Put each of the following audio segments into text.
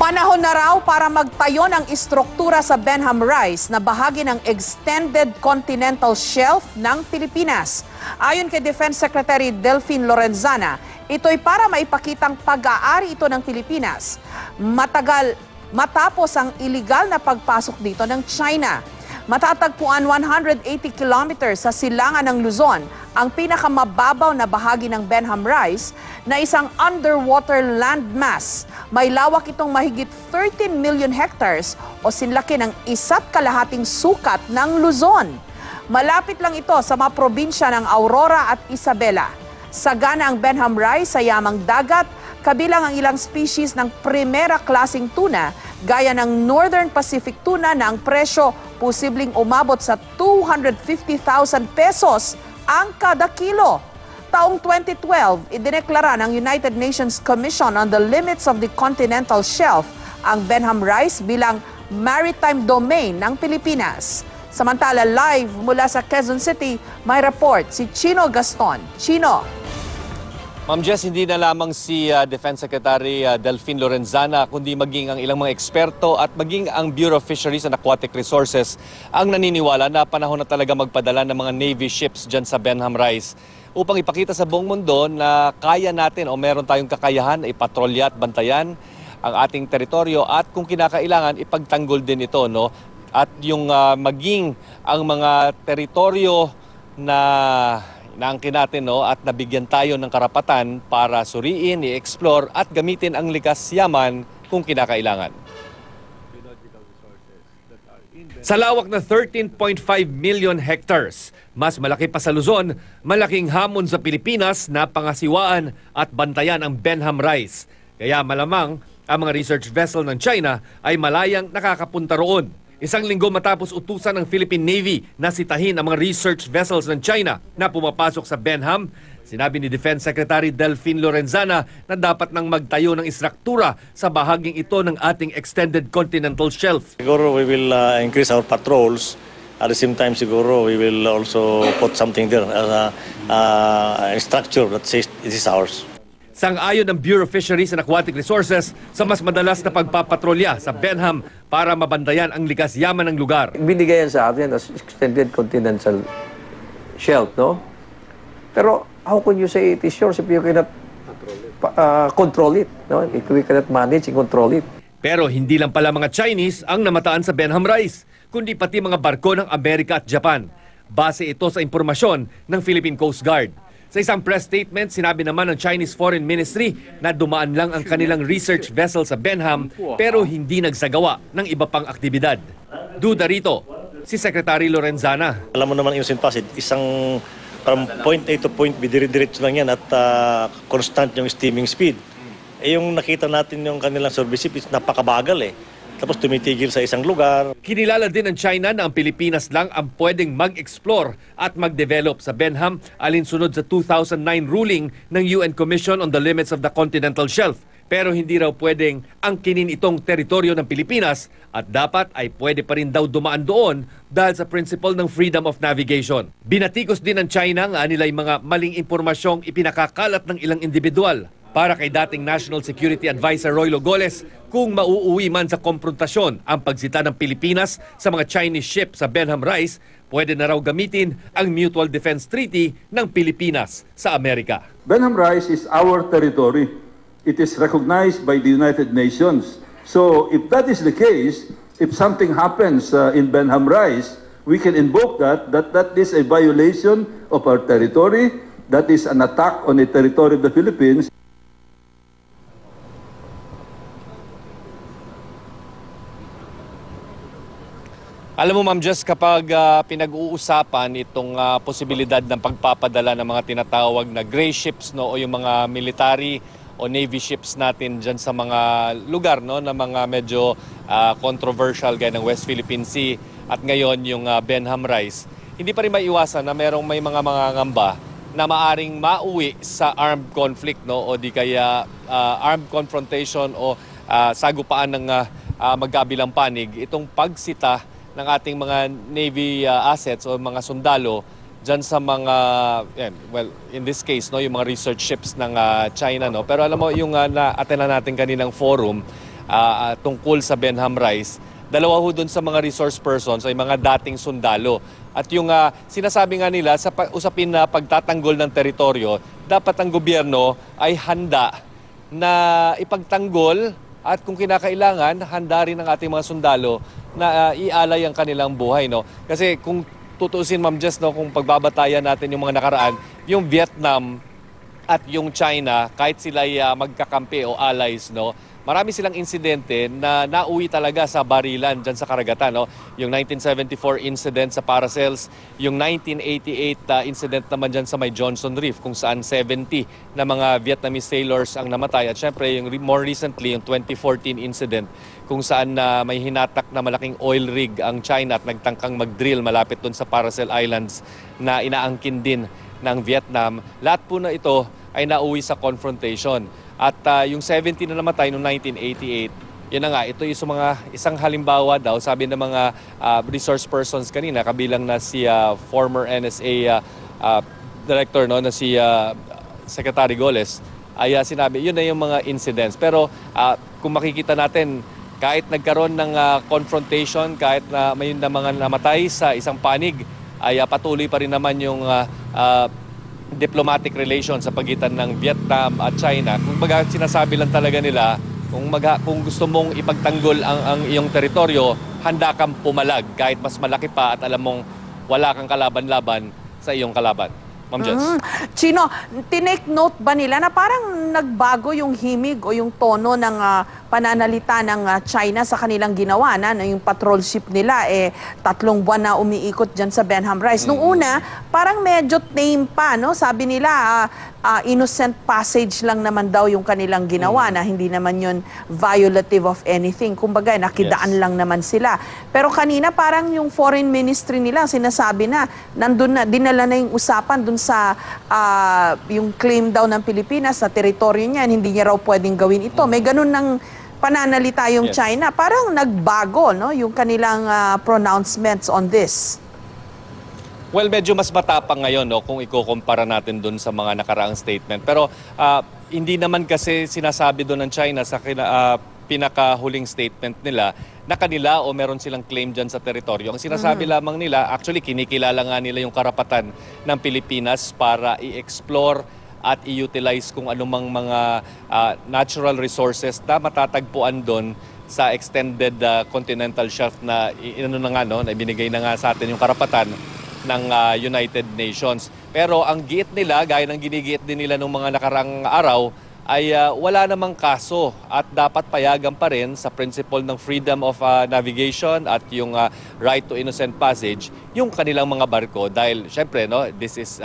Panahon na raw para magtayo ng istruktura sa Benham Rise na bahagi ng Extended Continental Shelf ng Pilipinas. Ayon kay Defense Secretary Delfin Lorenzana, ito'y para maipakitang pag-aari ito ng Pilipinas. Matapos ang iligal na pagpasok dito ng China. Matatagpuan 180 kilometers sa silangan ng Luzon ang pinakamababaw na bahagi ng Benham Rise na isang underwater landmass. May lawak itong mahigit 13 million hectares o sinlaki ng 1.5 sukat ng Luzon. Malapit lang ito sa mga probinsya ng Aurora at Isabela. Sagana ang Benham Rise sa yamang dagat, kabilang ang ilang species ng primera klaseng tuna gaya ng Northern Pacific tuna na ang presyo posibleng umabot sa 250,000 pesos ang kada kilo. Taong 2012, idineklara ng United Nations Commission on the Limits of the Continental Shelf ang Benham Rise bilang maritime domain ng Pilipinas. Samantala, live mula sa Quezon City, may report si Chino Gaston. Chino. Ma'am Jess, hindi na lamang si Defense Secretary Delfin Lorenzana kundi maging ang ilang mga eksperto at maging ang Bureau of Fisheries and Aquatic Resources ang naniniwala na panahon na talaga magpadala ng mga Navy ships dyan sa Benham Rise upang ipakita sa buong mundo na kaya natin o meron tayong kakayahan na ipatrolya at bantayan ang ating teritoryo at kung kinakailangan ipagtanggol din ito, no? At yung maging ang mga teritoryo na naangkin natin, no, at nabigyan tayo ng karapatan para suriin, i-explore at gamitin ang likas yaman kung kinakailangan. Sa lawak na 13.5 million hectares, mas malaki pa sa Luzon, malaking hamon sa Pilipinas na pangasiwaan at bantayan ang Benham Rise. Kaya malamang ang mga research vessel ng China ay malayang nakakapunta roon. Isang linggo matapos utusan ng Philippine Navy na sitahin ang mga research vessels ng China na pumapasok sa Benham, sinabi ni Defense Secretary Delfin Lorenzana na dapat nang magtayo ng istruktura sa bahaging ito ng ating Extended Continental Shelf. Siguro we will increase our patrols. At the same time, siguro we will also put something there as a structure that says it is ours. Sang-ayon ng Bureau of Fisheries and Aquatic Resources sa mas madalas na pagpapatrolya sa Benham para mabandayan ang likas yaman ng lugar. Binigay yan sa atin as Extended Continental Shelf, no? Pero how can you say it is yours if you cannot control it, no? If we cannot manage and control it. Pero hindi lang pala mga Chinese ang namataan sa Benham Rise, kundi pati mga barko ng Amerika at Japan. Base ito sa impormasyon ng Philippine Coast Guard. Sa isang press statement, sinabi naman ng Chinese Foreign Ministry na dumaan lang ang kanilang research vessel sa Benham pero hindi nagsagawa ng iba pang aktibidad. Duda rito, si Secretary Lorenzana. Alam mo naman yung Passage, isang from point A to point B, dire-diretso lang yan at constant yung steaming speed. Eh yung nakita natin yung kanilang survey ship, napakabagal eh. Tapos tumitigil sa isang lugar. Kinilala din ng China na ang Pilipinas lang ang pwedeng mag-explore at mag-develop sa Benham alinsunod sa 2009 ruling ng UN Commission on the Limits of the Continental Shelf. Pero hindi raw pwedeng angkinin itong teritoryo ng Pilipinas at dapat ay pwede pa rin daw dumaan doon dahil sa principle ng freedom of navigation. Binatikos din ng China ang nilay mga maling impormasyong ipinakakalat ng ilang individual. Para kay dating National Security Advisor Roy Logoles, kung mauuwi man sa komprontasyon ang pagsita ng Pilipinas sa mga Chinese ship sa Benham Rise, pwede na raw gamitin ang Mutual Defense Treaty ng Pilipinas sa Amerika. Benham Rise is our territory. It is recognized by the United Nations. So if that is the case, if something happens in Benham Rise, we can invoke that is a violation of our territory, that is an attack on the territory of the Philippines. Alam mo Ma'am Jess, kapag pinag-uusapan itong posibilidad ng pagpapadala ng mga tinatawag na gray ships, no, o yung mga military o navy ships natin dyan sa mga lugar, no, na mga medyo controversial gaya ng West Philippine Sea at ngayon yung Benham Rise, hindi pa rin maiwasan na may mga ngamba na maaring mauwi sa armed conflict, no, o di kaya armed confrontation o sagupaan ng magkabilang panig itong pagsita ng ating mga Navy assets o mga sundalo dyan sa mga, well, in this case, no, yung mga research ships ng China. No? Pero alam mo, yung na-attend natin kaninang forum, tungkol sa Benham Rice, dalawa ho doon sa mga resource persons ay mga dating sundalo. At yung sinasabi nga nila sa usapin na pagtatanggol ng teritoryo, dapat ang gobyerno ay handa na ipagtanggol at kung kinakailangan, handa rin ang ating mga sundalo na ialay ang kanilang buhay. No? Kasi kung tutuusin, Ma'am Jess, no, kung pagbabatayan natin yung mga nakaraan, yung Vietnam at yung China, kahit sila magkakampi o allies, no, marami silang insidente na nauwi talaga sa barilan dyan sa karagatan. No? Yung 1974 incident sa Paracels, yung 1988 incident naman dyan sa may Johnson Reef kung saan 70 na mga Vietnamese sailors ang namatay. At syempre, yung more recently, yung 2014 incident kung saan may hinatak na malaking oil rig ang China at nagtangkang mag-drill malapit dun sa Paracel Islands na inaangkin din ng Vietnam. Lahat po na ito ay nauwi sa confrontation. At yung 70 na namatay noong 1988, yun na nga, ito yung isang halimbawa daw, sabi ng mga resource persons kanina, kabilang na si former NSA director, no, na si Secretary Goles, ay sinabi, yun na yung mga incidents. Pero kung makikita natin, kahit nagkaroon ng confrontation, kahit na may mga namatay sa isang panig, ay patuloy pa rin naman yung diplomatic relations sa pagitan ng Vietnam at China. Kung baga sinasabi lang talaga nila, kung gusto mong ipagtanggol ang iyong teritoryo, handa kang pumalag kahit mas malaki pa at alam mong wala kang kalaban-laban sa iyong kalaban. Ma'am Jess. Chino, tinake note ba nila na parang nagbago yung himig o yung tono ng pananalita ng China sa kanilang ginawa na yung patrol ship nila 3 buwan na umiikot dyan sa Benham Rice. Nung una, parang medyo tame pa, no? Sabi nila, innocent passage lang naman daw yung kanilang ginawa na hindi naman yun violative of anything. Kumbaga, nakidaan lang naman sila. Pero kanina parang yung foreign ministry nila sinasabi na nandun na, dinala na yung usapan dun sa yung claim daw ng Pilipinas sa teritoryo niya, hindi niya raw pwedeng gawin ito. May ganun ng pananalita yung China. Parang nagbago, no, yung kanilang pronouncements on this. Well, medyo mas matapang ngayon, no, kung ikukumpara natin dun sa mga nakaraang statement. Pero hindi naman kasi sinasabi doon ng China sa pinakahuling statement nila na kanila o meron silang claim dyan sa teritoryo. Ang sinasabi lamang nila, actually kinikilala nga nila yung karapatan ng Pilipinas para i-explore at i-utilize kung anumang mga natural resources na matatagpuan doon sa extended continental shelf na na ibinigay na nga sa atin yung karapatan ng United Nations. Pero ang giit nila, gaya ng ginigiit din nila nung mga nakarang araw, ay wala namang kaso at dapat payagan pa rin sa principle ng freedom of navigation at yung right to innocent passage yung kanilang mga barko dahil syempre, no, this is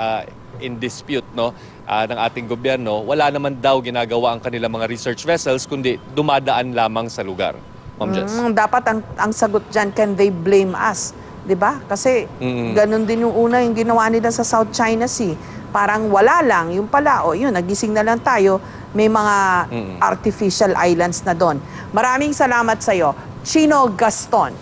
in dispute, no, ng ating gobyerno. Wala naman daw ginagawa ang kanilang mga research vessels kundi dumadaan lamang sa lugar. Ma'am Jess. Dapat ang sagot dyan, can they blame us? 'Di ba? Kasi ganun din yung una yung ginawa nila sa South China Sea. Parang wala lang, yung pala, yun, nagising na lang tayo, may mga artificial islands na doon. Maraming salamat sa iyo, Chino Gaston.